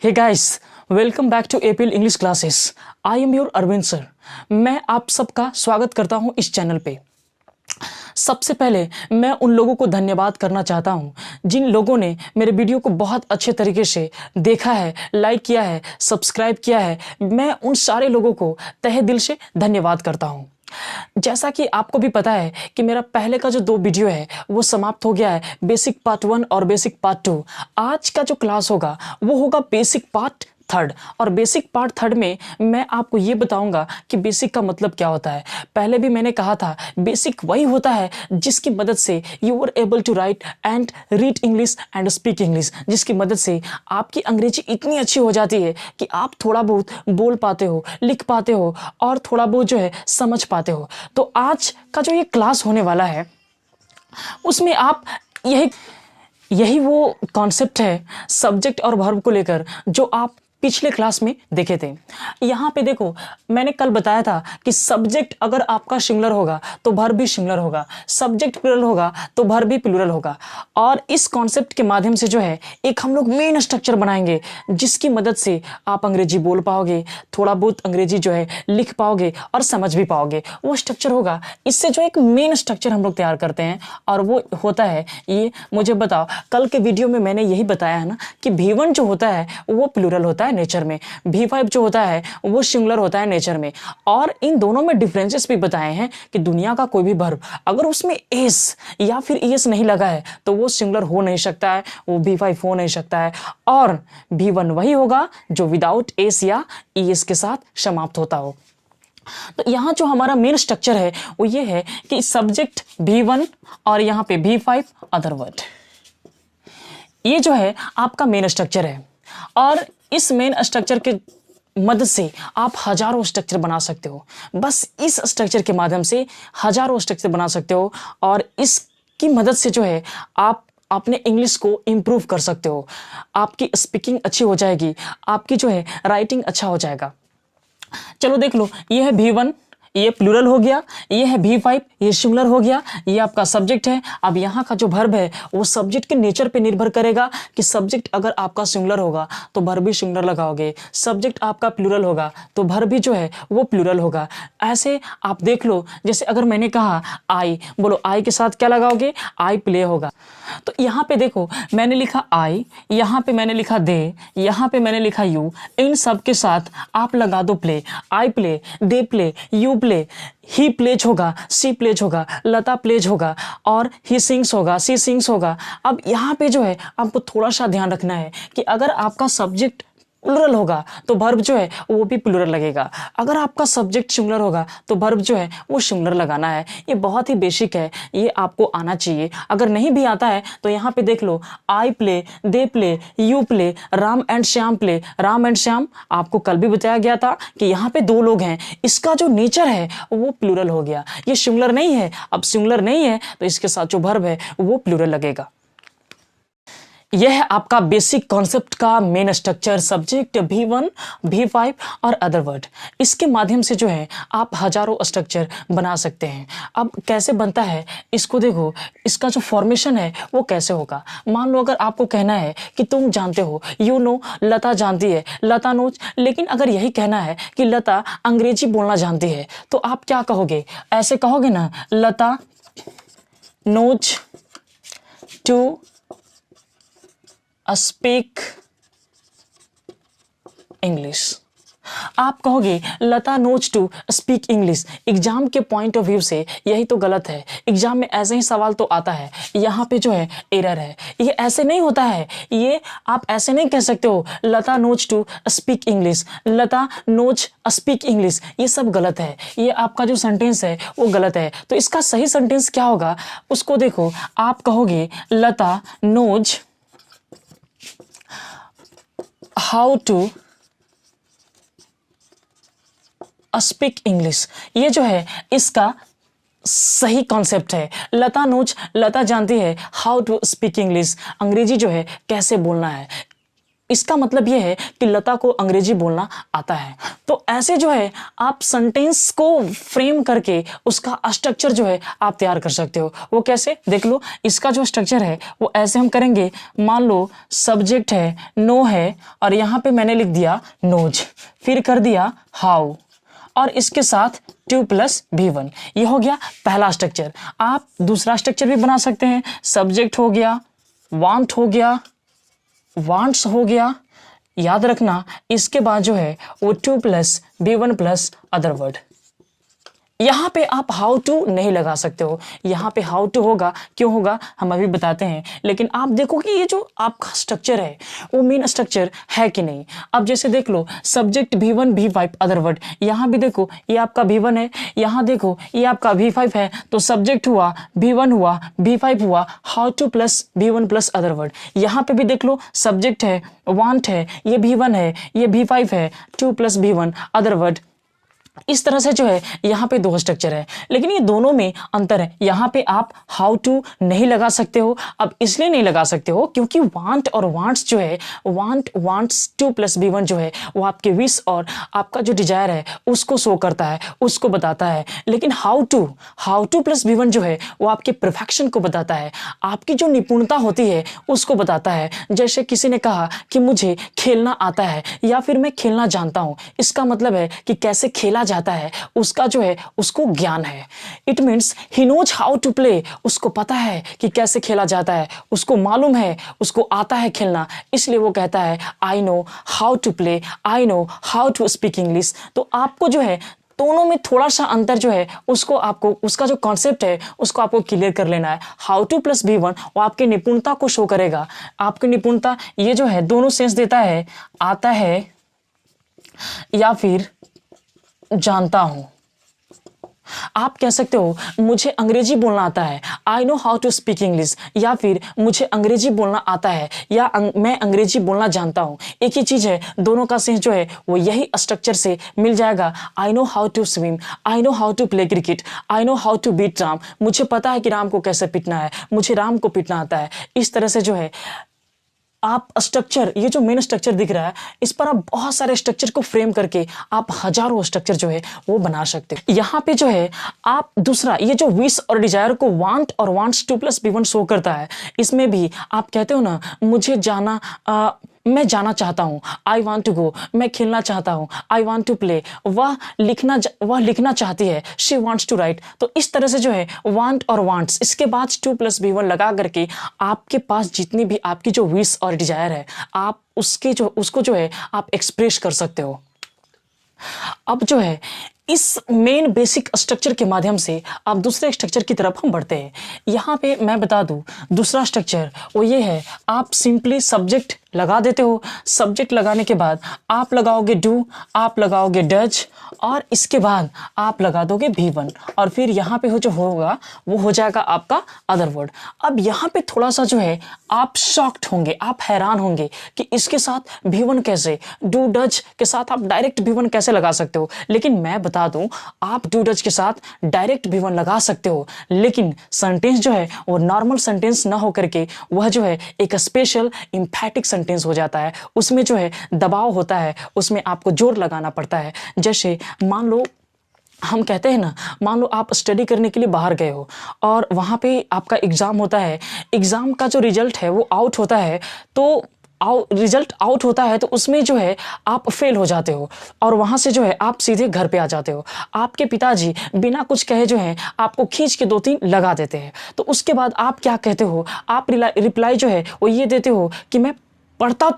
Hey guys, welcome back to APL English classes. I am your Arvind sir. मैं आप सबका स्वागत करता हूं इस चैनल पे। सबसे पहले मैं उन लोगों को धन्यवाद करना चाहता हूं जिन लोगों ने मेरे वीडियो को बहुत अच्छे तरीके से देखा है, लाइक किया है, सब्सक्राइब किया है। मैं उन सारे लोगों को तहे दिल से धन्यवाद करता हूं। जैसा कि आपको भी पता है कि मेरा पहले का जो 2 वीडियो है वो समाप्त हो गया है, बेसिक पार्ट 1 और बेसिक पार्ट 2। आज का जो क्लास होगा वो होगा बेसिक पार्ट 3 और बेसिक पार्ट 3 में मैं आपको ये बताऊंगा कि बेसिक का मतलब क्या होता है। पहले भी मैंने कहा था बेसिक वही होता है जिसकी मदद से you are able to write and read English and speak English, जिसकी मदद से आपकी अंग्रेजी इतनी अच्छी हो जाती है कि आप थोड़ा बहुत बोल पाते हो, लिख पाते हो और थोड़ा बहुत जो है समझ पाते हो। तो आज का जो ये क्लास होने वाला है उसमें आप यही वो कॉन्सेप्ट है सब्जेक्ट और वर्ब को लेकर जो आप पिछले क्लास में देखे थे। यहाँ पे देखो, मैंने कल बताया था कि सब्जेक्ट अगर आपका सिंगुलर होगा तो वर्ब भी सिंगुलर होगा, सब्जेक्ट प्लूरल होगा तो वर्ब भी प्लूरल होगा। और इस कॉन्सेप्ट के माध्यम से जो है एक हम लोग मेन स्ट्रक्चर बनाएंगे जिसकी मदद से आप अंग्रेजी बोल पाओगे, थोड़ा बहुत अंग्रेजी जो है लिख पाओगे और समझ भी पाओगे। वो स्ट्रक्चर होगा, इससे जो एक मेन स्ट्रक्चर हम लोग तैयार करते हैं और वो होता है ये। मुझे बताओ, कल के वीडियो में मैंने यही बताया है ना कि V1 जो होता है वो प्लूरल होता है नेचर में, V5 जो होता है वो सिंगुलर होता है नेचर में। और इन दोनों में डिफरेंसेस भी बताए हैं कि दुनिया का कोई भी वर्ब अगर उसमें एस या फिर ईएस नहीं लगा है तो वो सिंगुलर हो नहीं सकता है, वो V5 हो नहीं सकता है। और V1 वही होगा जो विदाउट एस या ईएस के साथ समाप्त होता हो। तो यहाँ जो हमारा मेन स्ट्रक्चर है वो ये है कि सब्जेक्ट V1 और यहाँ पे V5 अदर वर्ड, ये जो है आपका मेन स्ट्रक्चर है। और इस मेन स्ट्रक्चर के मदद से आप हजारों स्ट्रक्चर बना सकते हो। बस इस स्ट्रक्चर के माध्यम से हजारों स्ट्रक्चर बना सकते हो और इसकी मदद से जो है आप अपने इंग्लिश को इम्प्रूव कर सकते हो। आपकी स्पीकिंग अच्छी हो जाएगी, आपकी जो है राइटिंग अच्छा हो जाएगा। चलो देख लो, ये है V1, ये प्लूरल हो गया, ये है V5, ये सिंगुलर हो गया, ये आपका सब्जेक्ट है। अब यहाँ का जो वर्ब है वो सब्जेक्ट के नेचर पे निर्भर करेगा कि सब्जेक्ट अगर आपका सिंगुलर होगा तो वर्ब भी सिंगुलर लगाओगे, सब्जेक्ट आपका प्लूरल होगा तो वर्ब भी जो है वो प्लूरल होगा। ऐसे आप देख लो, जैसे अगर मैंने कहा आई, बोलो आई के साथ क्या लगाओगे, आई प्ले होगा। तो यहाँ पे देखो, मैंने लिखा आई, यहाँ पे मैंने लिखा दे, यहाँ पे मैंने लिखा यू, इन सब के साथ आप लगा दो play. I play, they play, you play, he plays होगा, सी प्लेज होगा, लता प्लेज होगा और ही सिंग्स होगा, सी सिंग्स होगा। अब यहाँ पे जो है आपको थोड़ा सा ध्यान रखना है कि अगर आपका सब्जेक्ट प्लूरल होगा तो वर्ब जो है वो भी प्लूरल लगेगा, अगर आपका सब्जेक्ट सिंगुलर होगा तो वर्ब जो है वो सिंगुलर लगाना है। ये बहुत ही बेसिक है, ये आपको आना चाहिए। अगर नहीं भी आता है तो यहाँ पे देख लो, I play, they play, you play, Ram and Shyam play. Ram and Shyam आपको कल भी बताया गया था कि यहाँ पे 2 लोग हैं, इसका जो नेचर है वो प्लूरल हो गया, ये सिंगुलर नहीं है। अब सिंगुलर नहीं है तो इसके साथ जो वर्ब है वो प्लूरल लगेगा। यह है आपका बेसिक कॉन्सेप्ट का main structure, subject V1, V5 और अदर वर्ड। इसके माध्यम से जो है आप हजारों स्ट्रक्चर बना सकते हैं। अब कैसे बनता है इसको देखो, इसका जो फॉर्मेशन है वो कैसे होगा। मान लो अगर आपको कहना है कि तुम जानते हो, यू नो, लता जानती है, लता नोज। लेकिन अगर यही कहना है कि लता अंग्रेजी बोलना जानती है तो आप क्या कहोगे, ऐसे कहोगे ना, Lata knows to speak English. आप कहोगे Lata knows to speak English. Exam के पॉइंट ऑफ व्यू से यही तो गलत है। एग्जाम में ऐसे ही सवाल तो आता है, यहाँ पे जो है एरर है। ये ऐसे नहीं होता है, ये आप ऐसे नहीं कह सकते हो Lata knows to speak English, Lata knows speak English. ये सब गलत है, ये आपका जो सेंटेंस है वो गलत है। तो इसका सही सेंटेंस क्या होगा उसको देखो, आप कहोगे Lata knows how to speak English. ये जो है इसका सही कॉन्सेप्ट है। लता नोज, लता जानती है हाउ टू स्पीक इंग्लिश, अंग्रेजी जो है कैसे बोलना है। इसका मतलब यह है कि लता को अंग्रेजी बोलना आता है। तो ऐसे जो है आप सेंटेंस को फ्रेम करके उसका स्ट्रक्चर जो है आप तैयार कर सकते हो। वो कैसे, देख लो। इसका जो स्ट्रक्चर है वो ऐसे हम करेंगे। मान लो सब्जेक्ट है, नो है, और यहाँ पे मैंने लिख दिया नोज, फिर कर दिया हाउ, और इसके साथ 2 + V1। ये हो गया पहला स्ट्रक्चर। आप दूसरा स्ट्रक्चर भी बना सकते हैं। सब्जेक्ट हो गया, वांट हो गया, वांट्स हो गया। याद रखना इसके बाद जो है वो 2 + V1 + अदर वर्ड। यहाँ पे आप हाउ टू नहीं लगा सकते हो, यहाँ पे हाउ टू होगा। क्यों होगा हम अभी बताते हैं, लेकिन आप देखो कि ये जो आपका स्ट्रक्चर है वो मेन स्ट्रक्चर है कि नहीं। अब जैसे देख लो subject V1 V5 other word, यहाँ भी देखो ये आपका V1 है, यहाँ देखो ये आपका V5 है, तो सब्जेक्ट हुआ, V1 हुआ, V5 हुआ, how to + V1 + other word. यहाँ पे भी देख लो सब्जेक्ट है, वांट है, ये V1 है, ये V5 है, 2 + V1 अदर वर्ड। इस तरह से जो है यहाँ पे दो स्ट्रक्चर है, लेकिन ये दोनों में अंतर है। यहाँ पे आप हाउ टू नहीं लगा सकते हो। अब इसलिए नहीं लगा सकते हो क्योंकि वांट और वांट्स जो है, वांट्स 2 + V1 जो है वो आपके विश और आपका जो डिजायर है उसको शो करता है, उसको बताता है। लेकिन हाउ टू + V1 जो है वो आपके परफेक्शन को बताता है, आपकी जो निपुणता होती है उसको बताता है। जैसे किसी ने कहा कि मुझे खेलना आता है या फिर मैं खेलना जानता हूँ, इसका मतलब है कि कैसे खेला जाता है उसका जो है उसको ज्ञान है। It means he knows how to play, उसको पता है कि कैसे खेला जाता है, उसको मालूम है, उसको आता है खेलना, इसलिए वो कहता है I know how to play, I know how to speak English. तो आपको जो है दोनों में थोड़ा सा अंतर जो है उसको आपको, उसका जो कॉन्सेप्ट है उसको आपको क्लियर कर लेना है। हाउ टू + V1 वो आपकी निपुणता को शो करेगा। आपकी निपुणता ये जो है दोनों सेंस देता है, आता है या फिर जानता हूं। आप कह सकते हो मुझे अंग्रेजी बोलना आता है, I know how to speak English, या फिर मुझे अंग्रेजी बोलना आता है या मैं अंग्रेजी बोलना जानता हूं। एक ही चीज है, दोनों का सेंस जो है वो यही स्ट्रक्चर से मिल जाएगा। I know how to swim, I know how to play cricket, I know how to beat Ram, मुझे पता है कि राम को कैसे पीटना है, मुझे राम को पीटना आता है। इस तरह से जो है आप स्ट्रक्चर, ये जो मेन स्ट्रक्चर दिख रहा है इस पर आप बहुत सारे स्ट्रक्चर को फ्रेम करके आप हजारों स्ट्रक्चर जो है वो बना सकते हो। यहाँ पे जो है आप दूसरा ये जो विश और डिजायर को वांट और वांट्स 2 + V1 शो करता है, इसमें भी आप कहते हो ना मुझे जाना, मैं जाना चाहता हूँ, आई वॉन्ट टू गो, मैं खेलना चाहता हूँ, आई वॉन्ट टू प्ले, वह लिखना चाहती है, शी वॉन्ट्स टू राइट। तो इस तरह से जो है वांट और वांट्स, इसके बाद 2 + V1 लगा करके आपके पास जितनी भी आपकी जो विश और डिजायर है आप उसको जो है आप एक्सप्रेस कर सकते हो। अब जो है इस मेन बेसिक स्ट्रक्चर के माध्यम से अब दूसरे स्ट्रक्चर की तरफ हम बढ़ते हैं। यहाँ पे मैं बता दूँ दूसरा स्ट्रक्चर वो ये है, आप सिंपली सब्जेक्ट लगा देते हो। सब्जेक्ट लगाने के बाद आप लगाओगे डू, आप लगाओगे डज, और इसके बाद आप लगा दोगे V1, और फिर यहाँ पे जो होगा वो हो जाएगा आपका अदर वर्ड। अब यहाँ पे थोड़ा सा जो है आप शॉक्ड होंगे, आप हैरान होंगे कि इसके साथ V1 कैसे, डू डज के साथ आप डायरेक्ट V1 कैसे लगा सकते हो। लेकिन मैं बता दूं आप डू डज के साथ डायरेक्ट V1 लगा सकते हो, लेकिन सेंटेंस जो है वो नॉर्मल सेंटेंस ना होकर के वह जो है एक स्पेशल एम्फैटिक सेंटेंस हो जाता है। उसमें जो है दबाव होता है, उसमें आपको जोर लगाना पड़ता है। जैसे मान लो हम कहते हैं ना, मान लो आप स्टडी करने के लिए बाहर गए हो और वहाँ पे आपका एग्ज़ाम होता है, एग्ज़ाम का जो रिजल्ट है वो आउट होता है, तो रिजल्ट आउट होता है तो उसमें जो है आप फेल हो जाते हो और वहाँ से जो है आप सीधे घर पे आ जाते हो। आपके पिताजी बिना कुछ कहे जो है आपको खींच के 2-3 लगा देते हैं। तो उसके बाद आप क्या कहते हो, आप रिप्लाई जो है वो ये देते हो कि मैं पढ़ता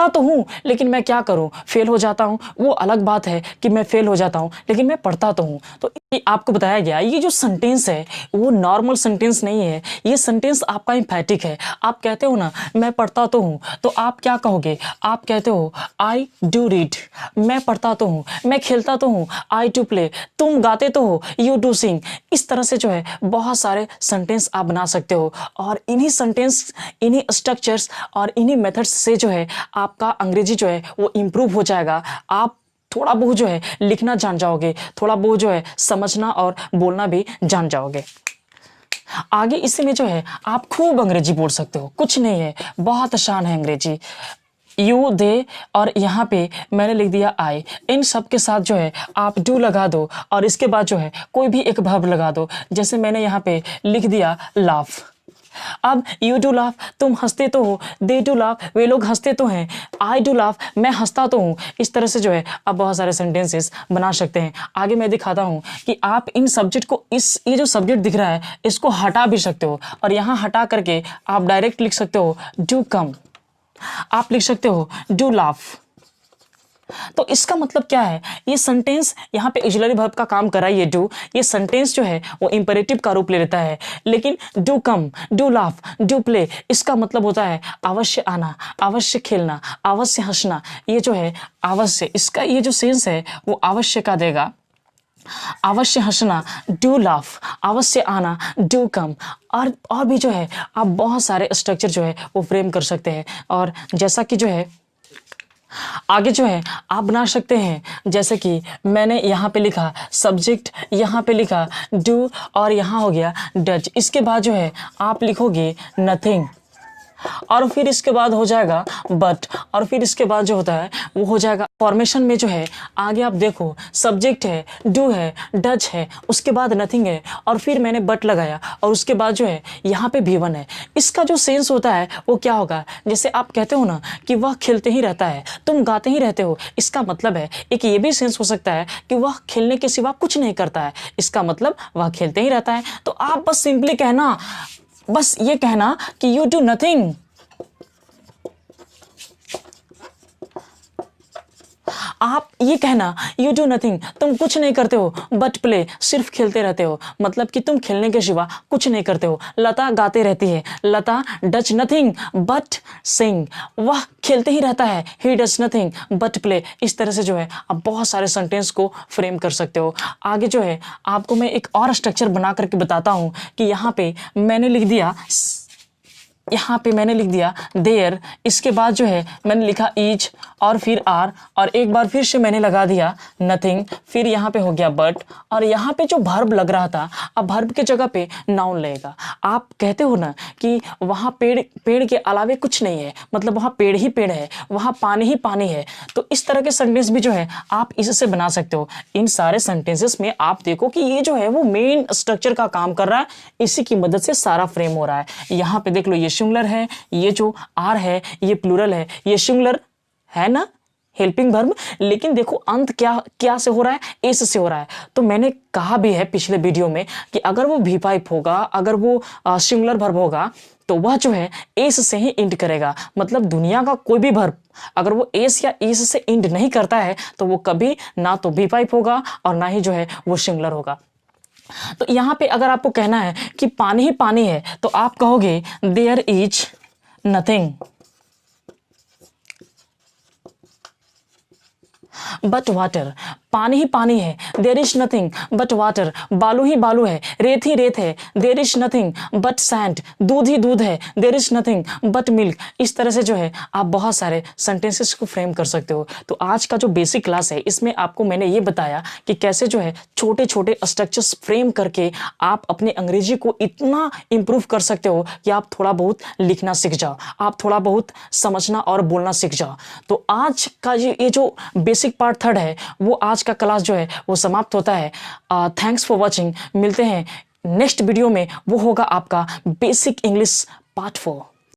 तो हूँ लेकिन मैं क्या करूँ, फेल हो जाता हूँ। वो अलग बात है कि मैं फेल हो जाता हूँ लेकिन मैं पढ़ता तो हूँ। तो ये आपको बताया गया ये जो सेंटेंस है वो नॉर्मल सेंटेंस नहीं है, ये सेंटेंस आपका एम्फैटिक है। आप कहते हो ना मैं पढ़ता तो हूँ, तो आप क्या कहोगे, आप कहते हो आई डू रीड, मैं पढ़ता तो हूँ, मैं खेलता तो हूँ, आई टू प्ले, तुम गाते तो हो, यू डू सिंग। इस तरह से जो है बहुत सारे सेंटेंस आप बना सकते हो और इन्हीं सेंटेंस, इन्हीं स्ट्रक्चर्स और इन्हीं मेथड्स से जो है आपका अंग्रेजी जो है वो इम्प्रूव हो जाएगा। आप थोड़ा बहुत जो है लिखना जान जाओगे, थोड़ा बहुत जो है समझना और बोलना भी जान जाओगे। आगे इसी में जो है आप खूब अंग्रेजी बोल सकते हो, कुछ नहीं है, बहुत आसान है अंग्रेजी। यू दे और यहाँ पे मैंने लिख दिया आई। इन सब के साथ जो है आप डू लगा दो और इसके बाद जो है कोई भी एक वर्ब लगा दो। जैसे मैंने यहाँ पे लिख दिया लाफ। अब यू डू लाफ, तुम हंसते तो हो, दे डू लाफ, वे लोग हंसते तो हैं, आई डू लाफ, मैं हंसता तो हूँ। इस तरह से जो है आप बहुत सारे सेंटेंसेस बना सकते हैं। आगे मैं दिखाता हूँ कि आप इन सब्जेक्ट को ये जो सब्जेक्ट दिख रहा है इसको हटा भी सकते हो और यहाँ हटा करके आप डायरेक्ट लिख सकते हो डू कम। आप लिख सकते हो डू लाफ। तो इसका मतलब क्या है, ये सेंटेंस यहाँ पे ऑक्सिलरी वर्ब का काम कर रहा है ये डू। ये सेंटेंस जो है वो इंपेरेटिव का रूप ले लेता है। लेकिन do come, do laugh, do play, इसका मतलब होता है अवश्य आना, अवश्य खेलना, अवश्य हंसना। ये जो है अवश्य, इसका ये जो सेंस है वो अवश्य का देगा। अवश्य हंसना डू लाफ, अवश्य आना डू कम। और भी जो है आप बहुत सारे स्ट्रक्चर जो है वो फ्रेम कर सकते हैं। और जैसा कि जो है आगे जो है आप बना सकते हैं, जैसे कि मैंने यहाँ पे लिखा सब्जेक्ट, यहाँ पे लिखा डू और यहाँ हो गया डच। इसके बाद जो है आप लिखोगे नथिंग और फिर इसके बाद हो जाएगा बट और फिर इसके बाद जो होता है वो हो जाएगा फॉर्मेशन में जो है आगे आप देखो सब्जेक्ट है, डू है, डच है, उसके बाद नथिंग है और फिर मैंने बट लगाया और उसके बाद जो है यहाँ पे भी1 है। इसका जो सेंस होता है वो क्या होगा, जैसे आप कहते हो ना कि वह खेलते ही रहता है, तुम गाते ही रहते हो। इसका मतलब है एक ये भी सेंस हो सकता है कि वह खेलने के सिवा कुछ नहीं करता है। इसका मतलब वह खेलते ही रहता है। तो आप बस सिंपली कहना, बस ये कहना कि यू डू नथिंग। आप ये कहना यू डू नथिंग, तुम कुछ नहीं करते हो, बट प्ले, सिर्फ खेलते रहते हो। मतलब कि तुम खेलने के सिवा कुछ नहीं करते हो। लता गाते रहती है, लता डच नथिंग बट सिंग, वह खेलते ही रहता है, he does nothing but play. इस तरह से जो है आप बहुत सारे सेंटेंस को फ्रेम कर सकते हो। आगे जो है आपको मैं एक और स्ट्रक्चर बना करके बताता हूँ कि यहाँ पे मैंने लिख दिया, यहाँ पे मैंने लिख दिया देयर। इसके बाद जो है मैंने लिखा ईच और फिर आर और एक बार फिर से मैंने लगा दिया नथिंग। फिर यहाँ पे हो गया बट और यहाँ पे जो वर्ब लग रहा था अब वर्ब के जगह पे नाउन लगेगा। आप कहते हो ना कि वहाँ पेड़ के अलावे कुछ नहीं है, मतलब वहाँ पेड़ ही पेड़ है, वहाँ पानी ही पानी है। तो इस तरह के सेंटेंस भी जो है आप इससे बना सकते हो। इन सारे सेंटेंसेस में आप देखो कि ये जो है वो मेन स्ट्रक्चर का काम कर रहा है, इसी की मदद से सारा फ्रेम हो रहा है। यहाँ पे देख लो ये सिंगुलर है, ये जो आर है ये प्लूरल है, ये सिंगुलर है ना हेल्पिंग वर्ब। लेकिन देखो अंत क्या से हो रहा है, एस से हो रहा है। तो मैंने कहा भी है पिछले वीडियो में कि अगर वो V5 होगा, अगर वो सिंगुलर वर्ब होगा तो वह जो है एस से ही एंड करेगा। मतलब दुनिया का कोई भी वर्ब अगर वो एस या एस से एंड नहीं करता है तो वो कभी ना तो V5 होगा और ना ही जो है वो सिंगुलर होगा। तो यहाँ पे अगर आपको कहना है कि पानी ही पानी है तो आप कहोगे there is nothing but water. पानी ही पानी है, there is nothing but water. बालू ही बालू है, रेत ही रेत है, there is nothing but sand. दूध ही दूध है, there is nothing but milk. इस तरह से जो है आप बहुत सारे सेंटेंसेस को फ्रेम कर सकते हो। तो आज का जो बेसिक क्लास है इसमें आपको मैंने ये बताया कि कैसे जो है छोटे छोटे स्ट्रक्चर्स फ्रेम करके आप अपने अंग्रेजी को इतना इम्प्रूव कर सकते हो कि आप थोड़ा बहुत लिखना सीख जाओ, आप थोड़ा बहुत समझना और बोलना सीख जाओ। तो आज का ये जो बेसिक पार्ट 3 है वो आज का क्लास जो है वो समाप्त होता है। Thanks for watching. मिलते हैं नेक्स्ट वीडियो में, वो होगा आपका बेसिक इंग्लिश पार्ट 4।